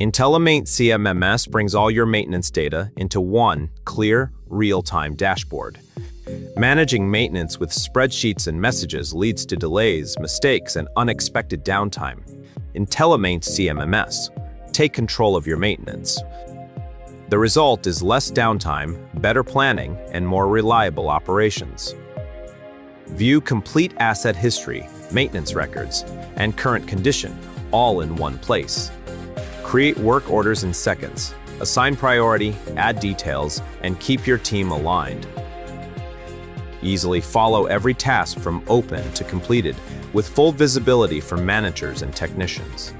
IntelliMaint-CMMS brings all your maintenance data into one clear, real-time dashboard. Managing maintenance with spreadsheets and messages leads to delays, mistakes, and unexpected downtime. IntelliMaint-CMMS. Take control of your maintenance. The result is less downtime, better planning, and more reliable operations. View complete asset history, maintenance records, and current condition, all in one place. Create work orders in seconds, assign priority, add details, and keep your team aligned. Easily follow every task from open to completed, with full visibility for managers and technicians.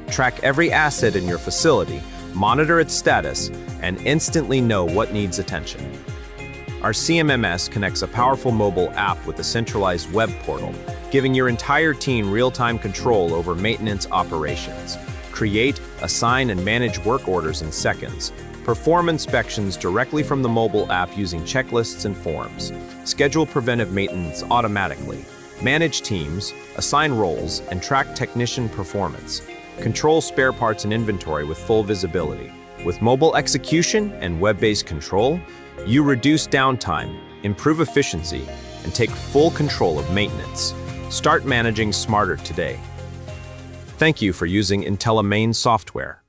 Track every asset in your facility, monitor its status, and instantly know what needs attention. Our CMMS connects a powerful mobile app with a centralized web portal, giving your entire team real-time control over maintenance operations. Create, assign, and manage work orders in seconds. Perform inspections directly from the mobile app using checklists and forms. Schedule preventive maintenance automatically. Manage teams, assign roles, and track technician performance. Control spare parts and inventory with full visibility. With mobile execution and web-based control, you reduce downtime, improve efficiency, and take full control of maintenance. Start managing smarter today. Thank you for using IntelliMaint software.